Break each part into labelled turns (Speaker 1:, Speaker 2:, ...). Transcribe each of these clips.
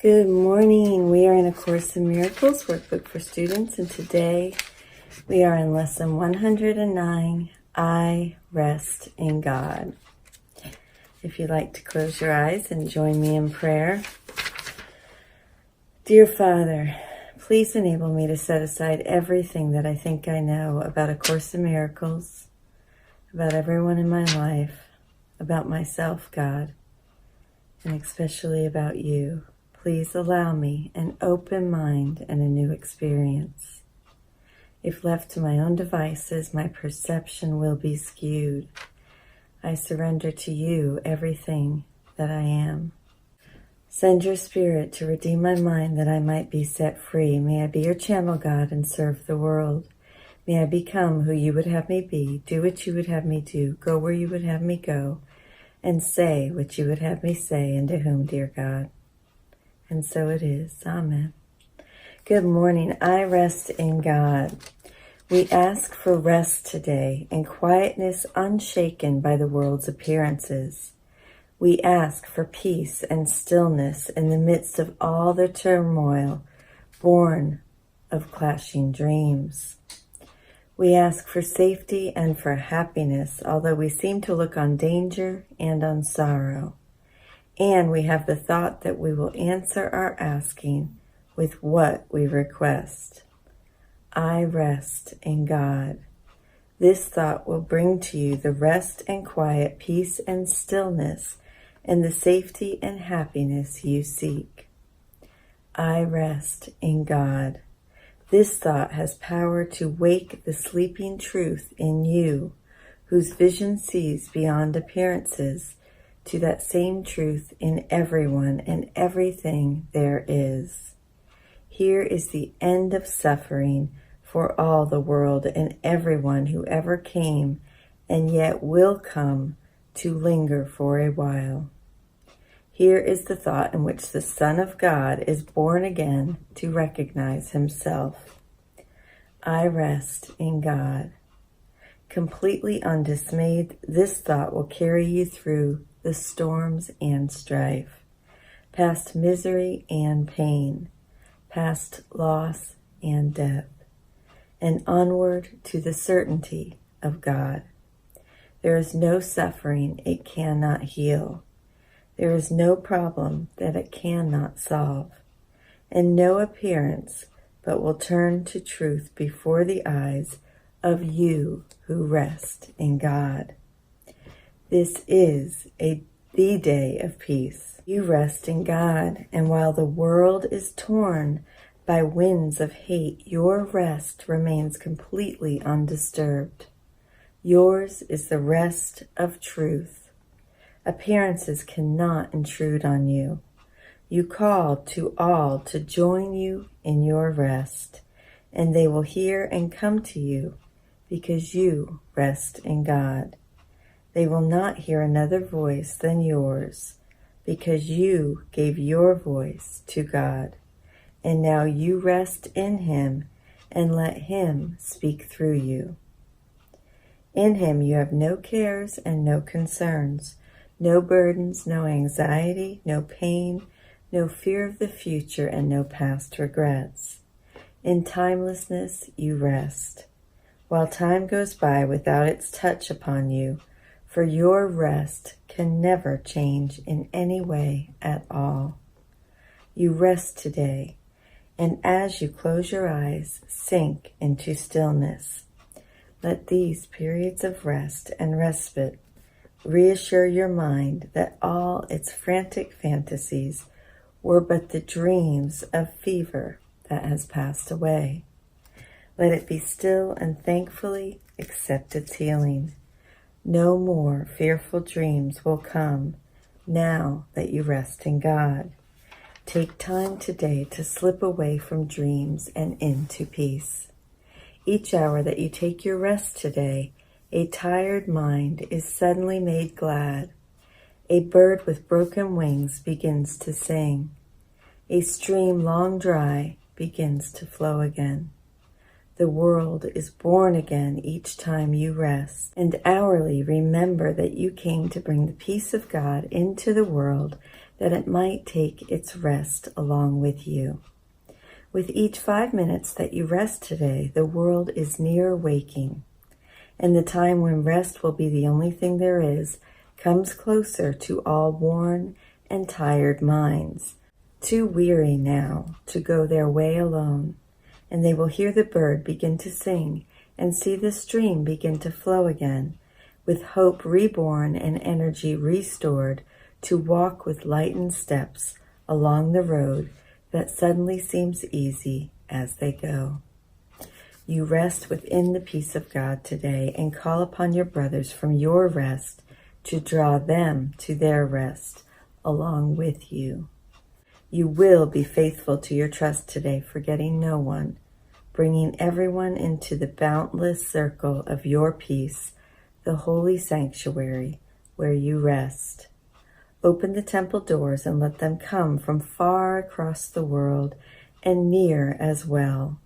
Speaker 1: Good morning. We are in A Course in Miracles workbook for students, and today we are in lesson 109, I Rest in God. If you'd like to close your eyes and join me in prayer. Dear Father, please enable me to set aside everything that I think I know about A Course in Miracles, about everyone in my life, about myself, God, and especially about you. Please allow me an open mind and a new experience. If left to my own devices, my perception will be skewed. I surrender to you everything that I am. Send your Spirit to redeem my mind that I might be set free. May I be your channel, God, and serve the world. May I become who you would have me be, do what you would have me do, go where you would have me go, and say what you would have me say, and to whom, dear God. And so it is. Amen. Good morning. I rest in God. We ask for rest today in quietness unshaken by the world's appearances. We ask for peace and stillness in the midst of all the turmoil born of clashing dreams. We ask for safety and for happiness, although we seem to look on danger and on sorrow. And we have the thought that we will answer our asking with what we request. I rest in God. This thought will bring to you the rest and quiet, peace and stillness, and the safety and happiness you seek. I rest in God. This thought has power to wake the sleeping truth in you, whose vision sees beyond appearances, to that same truth in everyone and everything there is. Here is the end of suffering for all the world and everyone who ever came and yet will come to linger for a while. Here is the thought in which the Son of God is born again to recognize himself. I rest in God. Completely undismayed, this thought will carry you through the storms and strife, past misery and pain, past loss and death, and onward to the certainty of God. There is no suffering it cannot heal. There is no problem that it cannot solve, and no appearance but will turn to truth before the eyes of you who rest in God. This is the day of peace. You rest in God, and while the world is torn by winds of hate, your rest remains completely undisturbed. Yours is the rest of truth. Appearances cannot intrude on you. You call to all to join you in your rest, and they will hear and come to you because you rest in God. They will not hear another voice than yours, because you gave your voice to God, and now you rest in him and let him speak through you. In him you have no cares and no concerns, no burdens, no anxiety, no pain, no fear of the future, and no past regrets. In timelessness you rest, while time goes by without its touch upon you, for your rest can never change in any way at all. You rest today, and as you close your eyes, sink into stillness. Let these periods of rest and respite reassure your mind that all its frantic fantasies were but the dreams of fever that has passed away. Let it be still and thankfully accept its healing. No more fearful dreams will come now that you rest in God. Take time today to slip away from dreams and into peace. Each hour that you take your rest today, a tired mind is suddenly made glad. A bird with broken wings begins to sing. A stream long dry begins to flow again. The world is born again each time you rest, and hourly remember that you came to bring the peace of God into the world that it might take its rest along with you. With each 5 minutes that you rest today, the world is near waking, and the time when rest will be the only thing there is comes closer to all worn and tired minds, too weary now to go their way alone, and they will hear the bird begin to sing and see the stream begin to flow again, with hope reborn and energy restored to walk with lightened steps along the road that suddenly seems easy as they go. You rest within the peace of God today and call upon your brothers from your rest to draw them to their rest along with you. You will be faithful to your trust today, forgetting no one, bringing everyone into the boundless circle of your peace, the holy sanctuary where you rest. Open the temple doors and let them come from far across the world and near as well.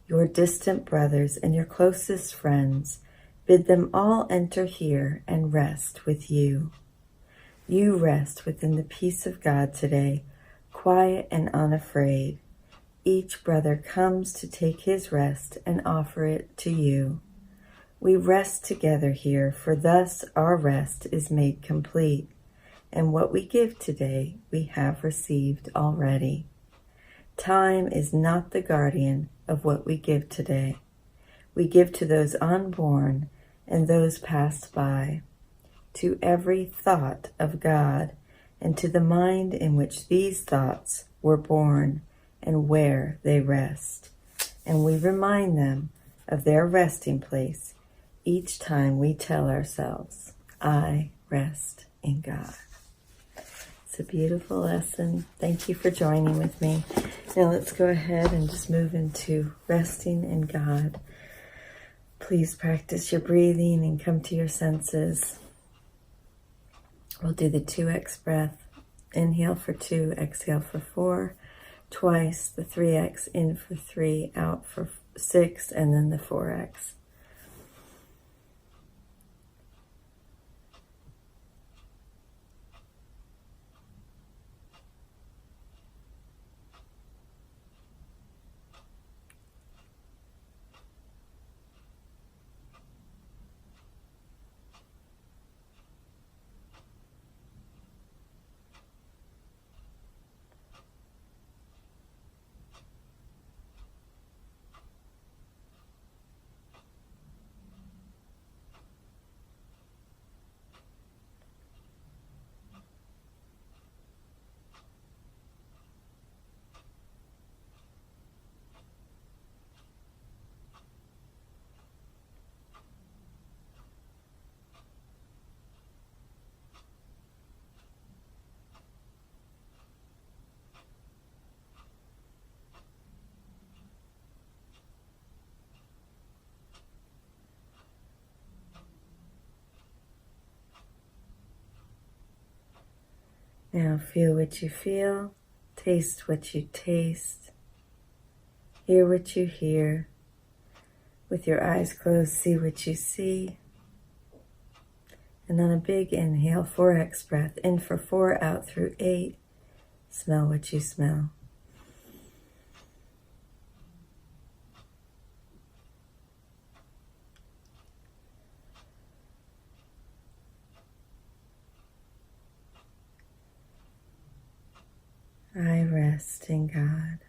Speaker 1: Your distant brothers and your closest friends, bid them all enter here and rest with you. You rest within the peace of God today, quiet and unafraid. Each brother comes to take his rest and offer it to you. We rest together here, for thus our rest is made complete, and what we give today we have received already. Time is not the guardian of what we give today. We give to those unborn and those passed by, to every thought of God, and to the mind in which these thoughts were born and where they rest. And we remind them of their resting place each time we tell ourselves, I rest in God. It's a beautiful lesson. Thank you for joining with me. Now let's go ahead and just move into resting in God. Please practice your breathing and come to your senses. We'll do the 2x breath. Inhale for 2, exhale for 4. Twice the 3x, in for 3, out for 6, and then the 4x. Now feel what you feel, taste what you taste, hear what you hear. With your eyes closed, see what you see. And on a big inhale, 4x breath, in for 4, out through 8. Smell what you smell. I rest in God.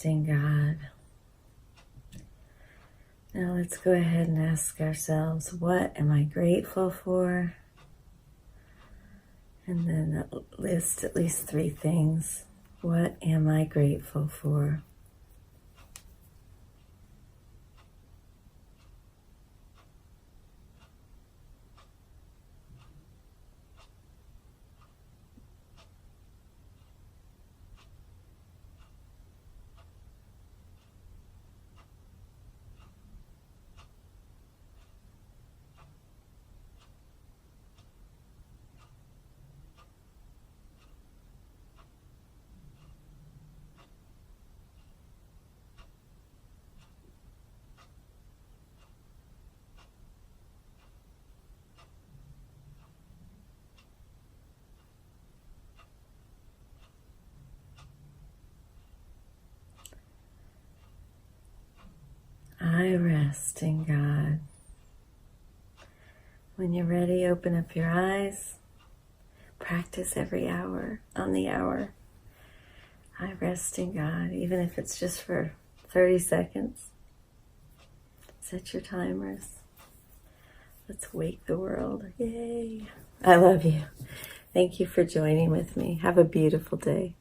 Speaker 1: rest in God. Now let's go ahead and ask ourselves, what am I grateful for? And then list at least 3 things. What am I grateful for? I rest in God. When you're ready, open up your eyes. Practice every hour, on the hour. I rest in God, even if it's just for 30 seconds. Set your timers. Let's wake the world. Yay. I love you. Thank you for joining with me. Have a beautiful day.